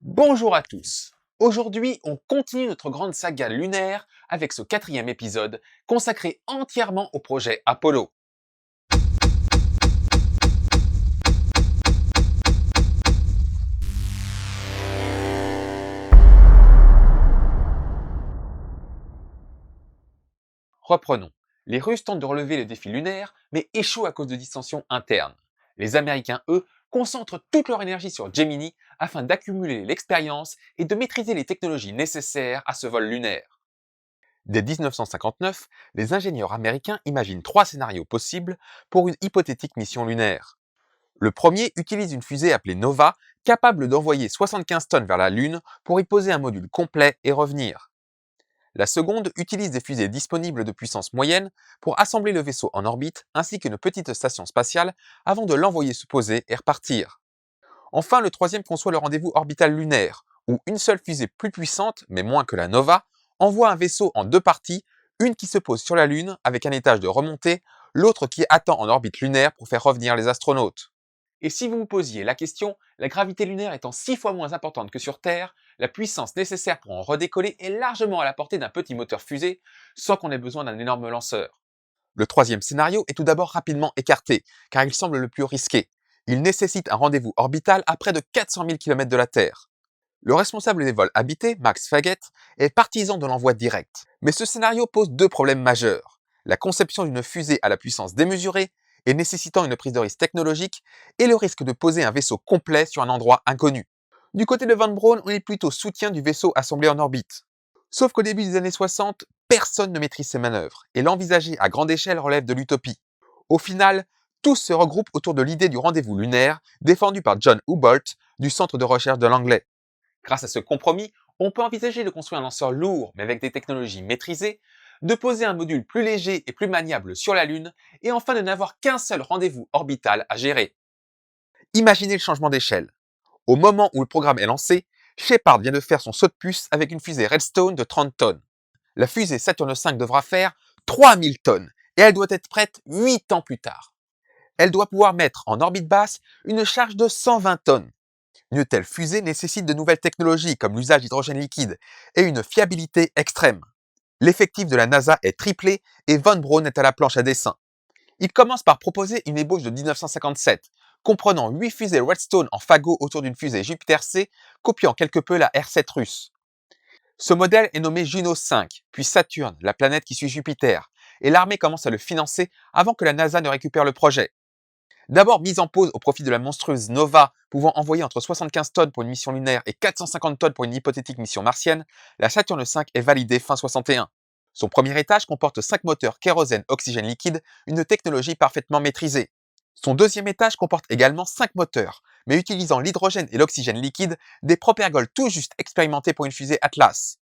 Bonjour à tous. Aujourd'hui, on continue notre grande saga lunaire avec ce 4e épisode consacré entièrement au projet Apollo. Reprenons. Les Russes tentent de relever le défi lunaire, mais échouent à cause de dissensions internes. Les Américains, eux, concentrent toute leur énergie sur Gemini afin d'accumuler l'expérience et de maîtriser les technologies nécessaires à ce vol lunaire. Dès 1959, les ingénieurs américains imaginent 3 scénarios possibles pour une hypothétique mission lunaire. Le premier utilise une fusée appelée Nova, capable d'envoyer 75 tonnes vers la Lune pour y poser un module complet et revenir. La seconde utilise des fusées disponibles de puissance moyenne pour assembler le vaisseau en orbite ainsi qu'une petite station spatiale avant de l'envoyer se poser et repartir. Enfin, le troisième conçoit le rendez-vous orbital lunaire, où une seule fusée plus puissante, mais moins que la Nova, envoie un vaisseau en 2 parties, une qui se pose sur la Lune avec un étage de remontée, l'autre qui attend en orbite lunaire pour faire revenir les astronautes. Et si vous vous posiez la question, la gravité lunaire étant 6 fois moins importante que sur Terre, la puissance nécessaire pour en redécoller est largement à la portée d'un petit moteur fusée, sans qu'on ait besoin d'un énorme lanceur. Le troisième scénario est tout d'abord rapidement écarté, car il semble le plus risqué. Il nécessite un rendez-vous orbital à près de 400 000 km de la Terre. Le responsable des vols habités, Max Faget, est partisan de l'envoi direct. Mais ce scénario pose 2 problèmes majeurs. La conception d'une fusée à la puissance démesurée et nécessitant une prise de risque technologique, et le risque de poser un vaisseau complet sur un endroit inconnu. Du côté de Von Braun, on est plutôt soutien du vaisseau assemblé en orbite. Sauf qu'au début des années 60, personne ne maîtrise ces manœuvres, et l'envisager à grande échelle relève de l'utopie. Au final, tous se regroupent autour de l'idée du rendez-vous lunaire, défendue par John Houbolt, du Centre de recherche de Langley. Grâce à ce compromis, on peut envisager de construire un lanceur lourd, mais avec des technologies maîtrisées, de poser un module plus léger et plus maniable sur la Lune, et enfin de n'avoir qu'un seul rendez-vous orbital à gérer. Imaginez le changement d'échelle. Au moment où le programme est lancé, Shepard vient de faire son saut de puce avec une fusée Redstone de 30 tonnes. La fusée Saturn V devra faire 3000 tonnes, et elle doit être prête 8 ans plus tard. Elle doit pouvoir mettre en orbite basse une charge de 120 tonnes. Une telle fusée nécessite de nouvelles technologies comme l'usage d'hydrogène liquide et une fiabilité extrême. L'effectif de la NASA est triplé et Von Braun est à la planche à dessin. Il commence par proposer une ébauche de 1957, comprenant 8 fusées Redstone en fagot autour d'une fusée Jupiter-C, copiant quelque peu la R7 russe. Ce modèle est nommé Juno 5, puis Saturne, la planète qui suit Jupiter, et l'armée commence à le financer avant que la NASA ne récupère le projet. D'abord mise en pause au profit de la monstrueuse Nova, pouvant envoyer entre 75 tonnes pour une mission lunaire et 450 tonnes pour une hypothétique mission martienne, la Saturne V est validée fin 61. Son premier étage comporte 5 moteurs kérosène-oxygène liquide, une technologie parfaitement maîtrisée. Son deuxième étage comporte également 5 moteurs, mais utilisant l'hydrogène et l'oxygène liquide, des propergols tout juste expérimentés pour une fusée Atlas.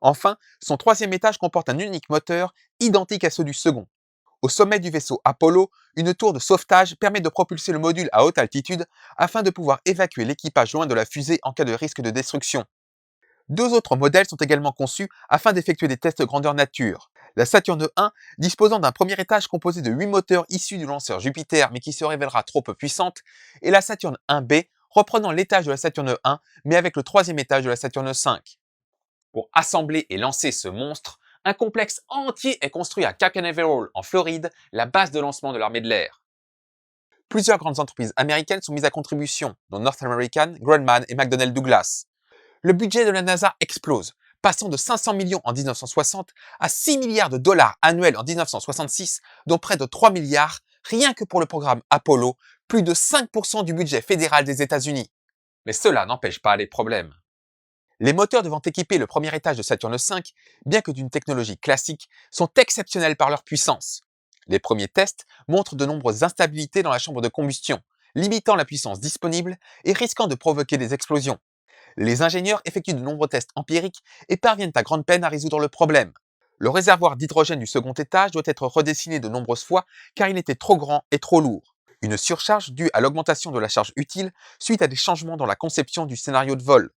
Enfin, son troisième étage comporte un unique moteur, identique à ceux du second. Au sommet du vaisseau Apollo, une tour de sauvetage permet de propulser le module à haute altitude afin de pouvoir évacuer l'équipage loin de la fusée en cas de risque de destruction. 2 autres modèles sont également conçus afin d'effectuer des tests grandeur nature. La Saturne I, disposant d'un premier étage composé de 8 moteurs issus du lanceur Jupiter mais qui se révélera trop peu puissante, et la Saturne IB, reprenant l'étage de la Saturne I mais avec le troisième étage de la Saturne V. Pour assembler et lancer ce monstre, un complexe entier est construit à Cape Canaveral, en Floride, la base de lancement de l'armée de l'air. Plusieurs grandes entreprises américaines sont mises à contribution, dont North American, Grumman et McDonnell Douglas. Le budget de la NASA explose, passant de 500 millions en 1960 à 6 milliards de dollars annuels en 1966, dont près de 3 milliards rien que pour le programme Apollo, plus de 5% du budget fédéral des États-Unis. Mais cela n'empêche pas les problèmes. Les moteurs devant équiper le premier étage de Saturne V, bien que d'une technologie classique, sont exceptionnels par leur puissance. Les premiers tests montrent de nombreuses instabilités dans la chambre de combustion, limitant la puissance disponible et risquant de provoquer des explosions. Les ingénieurs effectuent de nombreux tests empiriques et parviennent à grande peine à résoudre le problème. Le réservoir d'hydrogène du second étage doit être redessiné de nombreuses fois car il était trop grand et trop lourd. Une surcharge due à l'augmentation de la charge utile suite à des changements dans la conception du scénario de vol.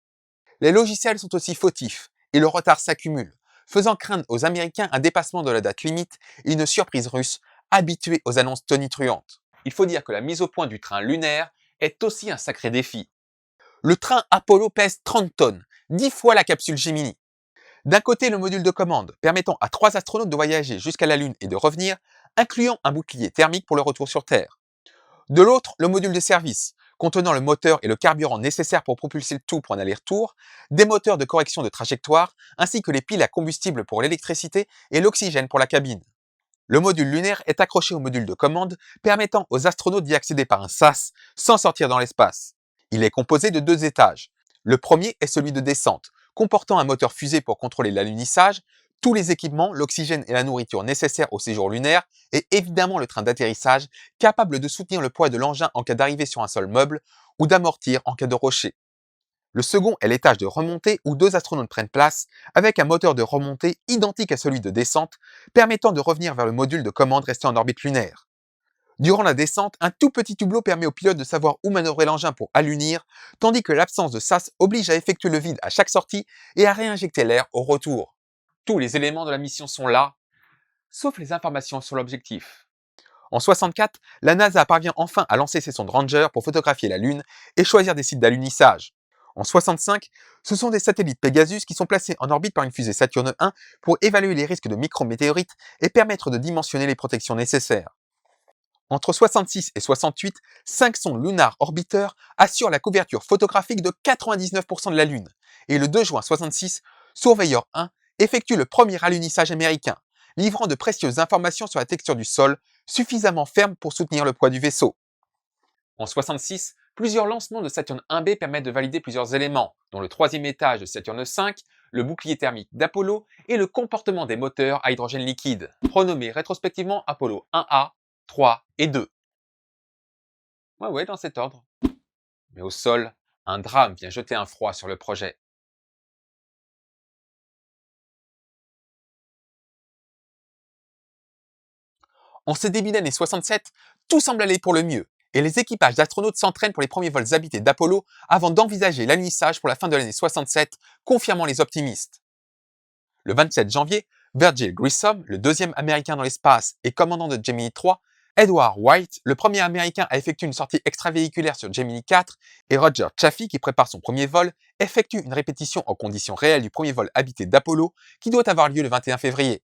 Les logiciels sont aussi fautifs et le retard s'accumule, faisant craindre aux Américains un dépassement de la date limite et une surprise russe habituée aux annonces tonitruantes. Il faut dire que la mise au point du train lunaire est aussi un sacré défi. Le train Apollo pèse 30 tonnes, 10 fois la capsule Gemini. D'un côté, le module de commande, permettant à 3 astronautes de voyager jusqu'à la Lune et de revenir, incluant un bouclier thermique pour le retour sur Terre. De l'autre, le module de service, contenant le moteur et le carburant nécessaires pour propulser le tout pour un aller-retour, des moteurs de correction de trajectoire, ainsi que les piles à combustible pour l'électricité et l'oxygène pour la cabine. Le module lunaire est accroché au module de commande, permettant aux astronautes d'y accéder par un sas sans sortir dans l'espace. Il est composé de 2 étages. Le premier est celui de descente, comportant un moteur fusée pour contrôler l'alunissage, tous les équipements, l'oxygène et la nourriture nécessaires au séjour lunaire, et évidemment le train d'atterrissage, capable de soutenir le poids de l'engin en cas d'arrivée sur un sol meuble ou d'amortir en cas de rocher. Le second est l'étage de remontée où 2 astronautes prennent place, avec un moteur de remontée identique à celui de descente, permettant de revenir vers le module de commande resté en orbite lunaire. Durant la descente, un tout petit hublot permet au pilote de savoir où manœuvrer l'engin pour allunir, tandis que l'absence de sas oblige à effectuer le vide à chaque sortie et à réinjecter l'air au retour. Tous les éléments de la mission sont là, sauf les informations sur l'objectif. En 64, la NASA parvient enfin à lancer ses sondes Ranger pour photographier la Lune et choisir des sites d'alunissage. En 65, ce sont des satellites Pegasus qui sont placés en orbite par une fusée Saturne 1 pour évaluer les risques de micrométéorites et permettre de dimensionner les protections nécessaires. Entre 66 et 68, 5 sondes Lunar Orbiter assurent la couverture photographique de 99% de la Lune. Et le 2 juin 66, Surveyor 1 effectue le premier alunissage américain, livrant de précieuses informations sur la texture du sol, suffisamment ferme pour soutenir le poids du vaisseau. En 66, plusieurs lancements de Saturne 1B permettent de valider plusieurs éléments, dont le troisième étage de Saturne 5, le bouclier thermique d'Apollo et le comportement des moteurs à hydrogène liquide, renommés rétrospectivement Apollo 1A, 3 et 2. Ouais, dans cet ordre. Mais au sol, un drame vient jeter un froid sur le projet. En ce début d'année 67, tout semble aller pour le mieux, et les équipages d'astronautes s'entraînent pour les premiers vols habités d'Apollo avant d'envisager l'alunissage pour la fin de l'année 67, confirmant les optimistes. Le 27 janvier, Virgil Grissom, le deuxième américain dans l'espace et commandant de Gemini 3, Edward White, le premier américain à effectuer une sortie extravéhiculaire sur Gemini 4, et Roger Chaffee, qui prépare son premier vol, effectuent une répétition en conditions réelles du premier vol habité d'Apollo, qui doit avoir lieu le 21 février.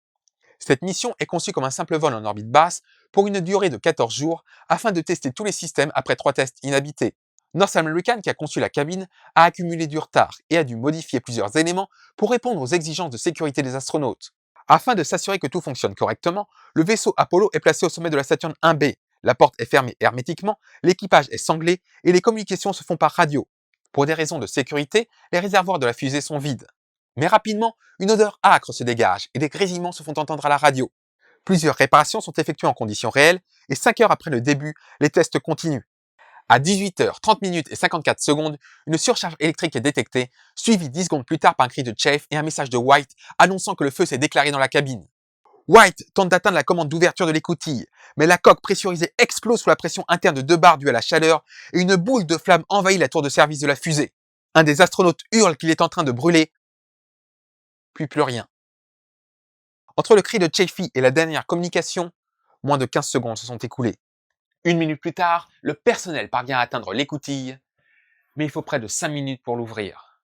Cette mission est conçue comme un simple vol en orbite basse pour une durée de 14 jours afin de tester tous les systèmes après 3 tests inhabités. North American, qui a conçu la cabine, a accumulé du retard et a dû modifier plusieurs éléments pour répondre aux exigences de sécurité des astronautes. Afin de s'assurer que tout fonctionne correctement, le vaisseau Apollo est placé au sommet de la Saturne 1B. La porte est fermée hermétiquement, l'équipage est sanglé et les communications se font par radio. Pour des raisons de sécurité, les réservoirs de la fusée sont vides. Mais rapidement, une odeur âcre se dégage et des grésillements se font entendre à la radio. Plusieurs réparations sont effectuées en conditions réelles et 5 heures après le début, les tests continuent. À 18h, 30 minutes et 54 secondes, une surcharge électrique est détectée, suivie 10 secondes plus tard par un cri de Chafe et un message de White annonçant que le feu s'est déclaré dans la cabine. White tente d'atteindre la commande d'ouverture de l'écoutille, mais la coque pressurisée explose sous la pression interne de 2 bars due à la chaleur et une boule de flamme envahit la tour de service de la fusée. Un des astronautes hurle qu'il est en train de brûler, puis plus rien. Entre le cri de Chaffee et la dernière communication, moins de 15 secondes se sont écoulées. 1 minute plus tard, le personnel parvient à atteindre l'écoutille, mais il faut près de 5 minutes pour l'ouvrir.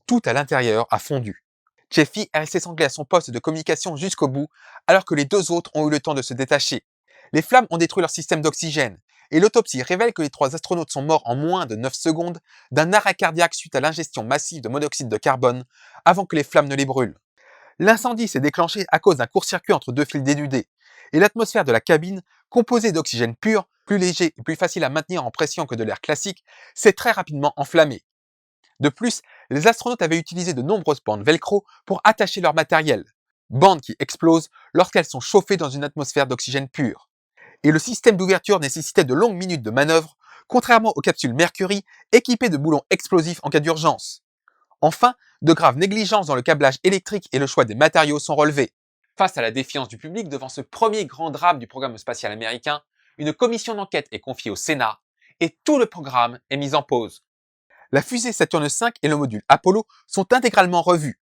Tout à l'intérieur a fondu. Chaffee est resté sanglé à son poste de communication jusqu'au bout, alors que les 2 autres ont eu le temps de se détacher. Les flammes ont détruit leur système d'oxygène, et l'autopsie révèle que les 3 astronautes sont morts en moins de 9 secondes d'un arrêt cardiaque suite à l'ingestion massive de monoxyde de carbone avant que les flammes ne les brûlent. L'incendie s'est déclenché à cause d'un court-circuit entre 2 fils dénudés, et l'atmosphère de la cabine, composée d'oxygène pur, plus léger et plus facile à maintenir en pression que de l'air classique, s'est très rapidement enflammée. De plus, les astronautes avaient utilisé de nombreuses bandes velcro pour attacher leur matériel, bandes qui explosent lorsqu'elles sont chauffées dans une atmosphère d'oxygène pur. Et le système d'ouverture nécessitait de longues minutes de manœuvre, contrairement aux capsules Mercury équipées de boulons explosifs en cas d'urgence. Enfin, de graves négligences dans le câblage électrique et le choix des matériaux sont relevés. Face à la défiance du public devant ce premier grand drame du programme spatial américain, une commission d'enquête est confiée au Sénat et tout le programme est mis en pause. La fusée Saturne V et le module Apollo sont intégralement revus.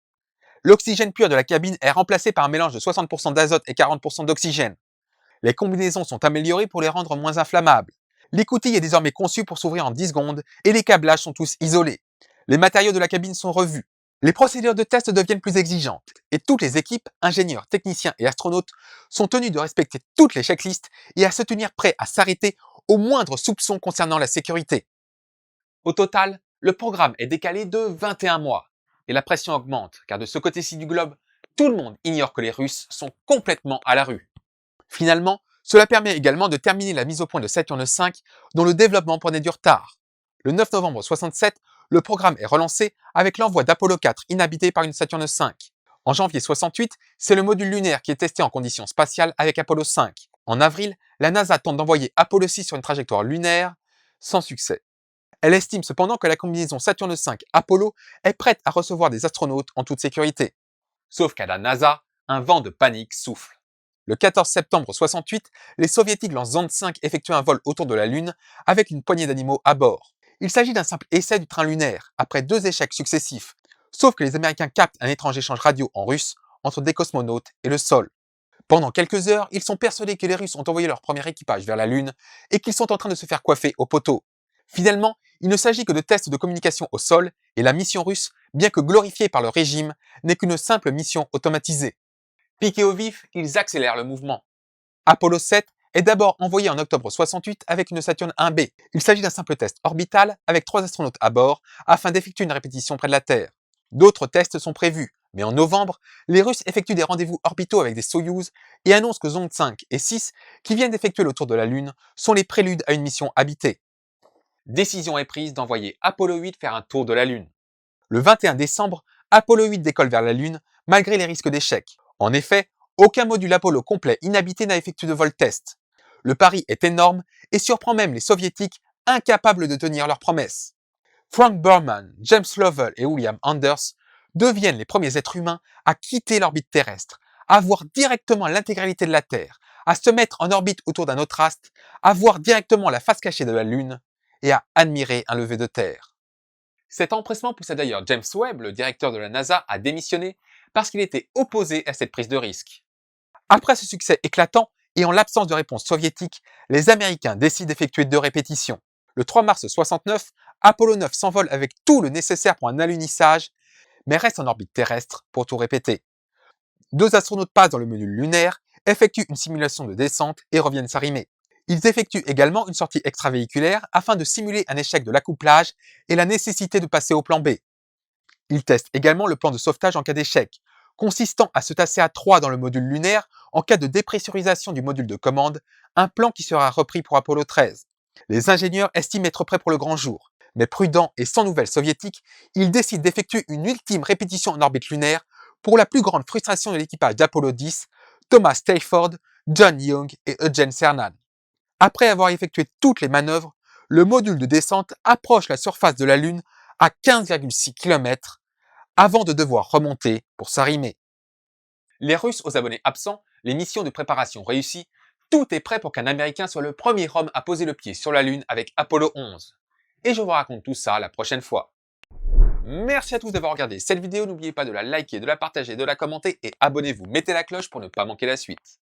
L'oxygène pur de la cabine est remplacé par un mélange de 60% d'azote et 40% d'oxygène. Les combinaisons sont améliorées pour les rendre moins inflammables. L'écoutille est désormais conçue pour s'ouvrir en 10 secondes et les câblages sont tous isolés. Les matériaux de la cabine sont revus. Les procédures de test deviennent plus exigeantes et toutes les équipes, ingénieurs, techniciens et astronautes, sont tenus de respecter toutes les checklists et à se tenir prêts à s'arrêter au moindre soupçon concernant la sécurité. Au total, le programme est décalé de 21 mois et la pression augmente car de ce côté-ci du globe, tout le monde ignore que les Russes sont complètement à la rue. Finalement, cela permet également de terminer la mise au point de Saturne V dont le développement prenait du retard. Le 9 novembre 67, le programme est relancé avec l'envoi d'Apollo 4 inhabité par une Saturne V. En janvier 68, c'est le module lunaire qui est testé en conditions spatiales avec Apollo 5. En avril, la NASA tente d'envoyer Apollo 6 sur une trajectoire lunaire, sans succès. Elle estime cependant que la combinaison Saturne V Apollo est prête à recevoir des astronautes en toute sécurité. Sauf qu'à la NASA, un vent de panique souffle. Le 14 septembre 68, les soviétiques lancent Zond 5 effectuer un vol autour de la Lune avec une poignée d'animaux à bord. Il s'agit d'un simple essai du train lunaire, après 2 échecs successifs. Sauf que les Américains captent un étrange échange radio en russe entre des cosmonautes et le sol. Pendant quelques heures, ils sont persuadés que les Russes ont envoyé leur premier équipage vers la Lune et qu'ils sont en train de se faire coiffer au poteau. Finalement, il ne s'agit que de tests de communication au sol et la mission russe, bien que glorifiée par le régime, n'est qu'une simple mission automatisée. Piqués au vif, ils accélèrent le mouvement. Apollo 7 est d'abord envoyé en octobre 68 avec une Saturne 1B. Il s'agit d'un simple test orbital avec 3 astronautes à bord afin d'effectuer une répétition près de la Terre. D'autres tests sont prévus, mais en novembre, les Russes effectuent des rendez-vous orbitaux avec des Soyouz et annoncent que Zond 5 et 6, qui viennent d'effectuer le tour de la Lune, sont les préludes à une mission habitée. Décision est prise d'envoyer Apollo 8 faire un tour de la Lune. Le 21 décembre, Apollo 8 décolle vers la Lune, malgré les risques d'échec. En effet, aucun module Apollo complet inhabité n'a effectué de vol test. Le pari est énorme et surprend même les soviétiques, incapables de tenir leurs promesses. Frank Borman, James Lovell et William Anders deviennent les premiers êtres humains à quitter l'orbite terrestre, à voir directement l'intégralité de la Terre, à se mettre en orbite autour d'un autre astre, à voir directement la face cachée de la Lune et à admirer un lever de terre. Cet empressement poussa d'ailleurs James Webb, le directeur de la NASA, à démissionner parce qu'il était opposé à cette prise de risque. Après ce succès éclatant et en l'absence de réponse soviétique, les Américains décident d'effectuer 2 répétitions. Le 3 mars 69, Apollo 9 s'envole avec tout le nécessaire pour un alunissage, mais reste en orbite terrestre pour tout répéter. 2 astronautes passent dans le module lunaire, effectuent une simulation de descente et reviennent s'arrimer. Ils effectuent également une sortie extravéhiculaire afin de simuler un échec de l'accouplage et la nécessité de passer au plan B. Ils testent également le plan de sauvetage en cas d'échec, consistant à se tasser à 3 dans le module lunaire en cas de dépressurisation du module de commande, un plan qui sera repris pour Apollo 13. Les ingénieurs estiment être prêts pour le grand jour, mais prudents et sans nouvelles soviétiques, ils décident d'effectuer une ultime répétition en orbite lunaire pour la plus grande frustration de l'équipage d'Apollo 10, Thomas Stafford, John Young et Eugene Cernan. Après avoir effectué toutes les manœuvres, le module de descente approche la surface de la Lune à 15,6 km avant de devoir remonter pour s'arrimer. Les Russes aux abonnés absents, les missions de préparation réussies, tout est prêt pour qu'un Américain soit le premier homme à poser le pied sur la Lune avec Apollo 11. Et je vous raconte tout ça la prochaine fois. Merci à tous d'avoir regardé cette vidéo, n'oubliez pas de la liker, de la partager, de la commenter et abonnez-vous, mettez la cloche pour ne pas manquer la suite.